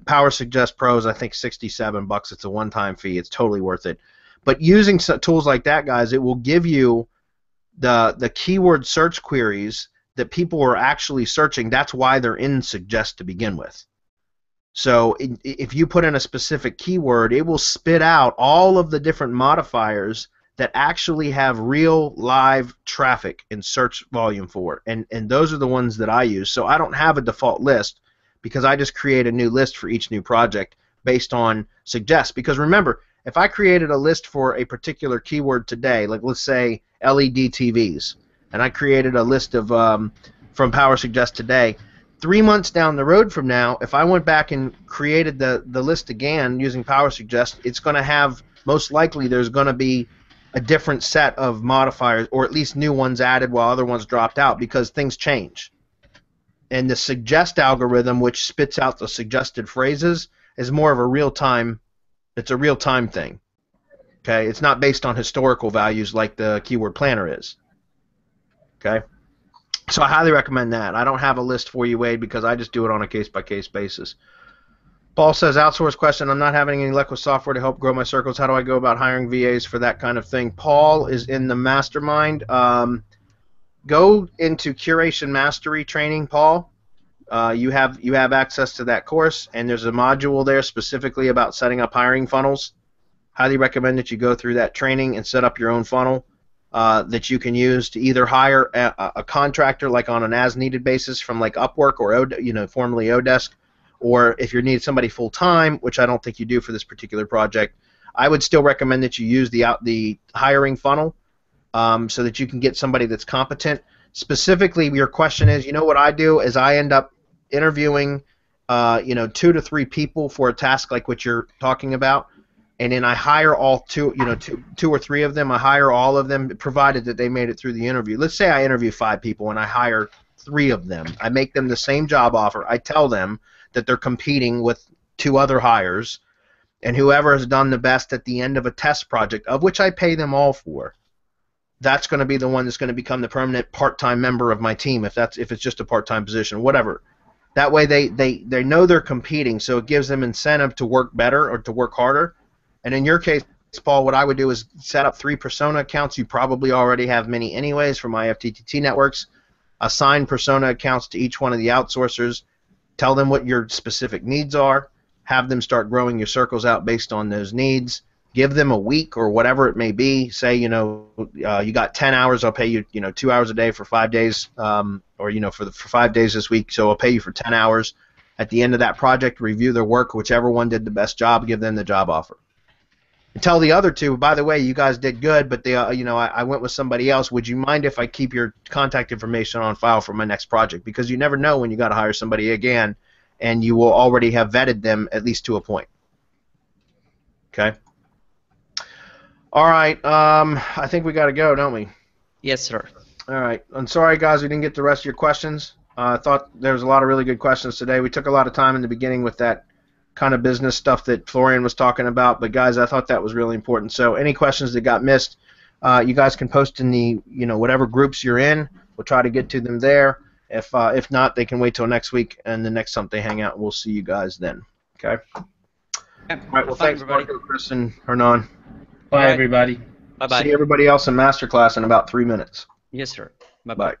Power Suggest Pro is, I think, $67. It's a one-time fee. It's totally worth it. But using tools like that, guys, it will give you the keyword search queries that people are actually searching. That's why they're in Suggest to begin with. So if you put in a specific keyword, it will spit out all of the different modifiers that actually have real live traffic and search volume for it. And those are the ones that I use. So I don't have a default list, because I just create a new list for each new project based on Suggest. Because remember, if I created a list for a particular keyword today, like let's say LED TVs, and I created a list of from Power Suggest today, 3 months down the road from now, if I went back and created the list again using Power Suggest, it's going to have, most likely there's going to be a different set of modifiers, or at least new ones added while other ones dropped out, because things change. And the Suggest algorithm, which spits out the suggested phrases, is more of a real-time, it's a real-time thing. Okay, it's not based on historical values like the keyword planner is. Okay, So I highly recommend that. I don't have a list for you, Wade, because I just do it on a case-by-case basis. Paul says, outsource question. I'm not having any luck with software to help grow my circles. How do I go about hiring VAs for that kind of thing? Paul is in the mastermind. Go into Curation Mastery training, Paul. You have access to that course, and there's a module there specifically about setting up hiring funnels. Highly recommend that you go through that training and set up your own funnel that you can use to either hire a contractor, like on an as-needed basis from like Upwork or formerly Odesk, or if you need somebody full-time, which I don't think you do for this particular project, I would still recommend that you use the hiring funnel so that you can get somebody that's competent. Specifically, your question is, what I do is I end up interviewing 2 to 3 people for a task like what you're talking about, and then I hire all two or three of them. I hire all of them, provided that they made it through the interview. Let's say I interview 5 people and I hire 3 of them. I make them the same job offer. I tell them that they're competing with 2 other hires, and whoever has done the best at the end of a test project, of which I pay them all for, that's going to be the one that's going to become the permanent part-time member of my team, if it's just a part-time position, whatever. That way they know they're competing, so it gives them incentive to work better or to work harder. And in your case, Paul, what I would do is set up 3 persona accounts. You probably already have many anyways from IFTTT networks. Assign persona accounts to each one of the outsourcers. Tell them what your specific needs are. Have them start growing your circles out based on those needs. Give them a week or whatever it may be. Say, you got 10 hours, I'll pay you, 2 hours a day for 5 days, or for 5 days this week, so I'll pay you for 10 hours. At the end of that project, review their work. Whichever one did the best job, give them the job offer. And tell the other 2, by the way, you guys did good, but I went with somebody else. Would you mind if I keep your contact information on file for my next project? Because you never know when you got to hire somebody again, and you will already have vetted them at least to a point. Okay. All right. I think we got to go, don't we? Yes, sir. All right. I'm sorry, guys, we didn't get the rest of your questions. I thought there was a lot of really good questions today. We took a lot of time in the beginning with that kind of business stuff that Florian was talking about, but guys, I thought that was really important. So any questions that got missed, you guys can post in the whatever groups you're in. We'll try to get to them there. If not, they can wait till next week and the next Something Hangout. We'll see you guys then. Okay. Yeah. All right. Well, thanks, Marco, Chris, and Hernan. Bye, everybody. Bye-bye. See everybody else in masterclass in about 3 minutes. Yes, sir. Bye-bye. Bye.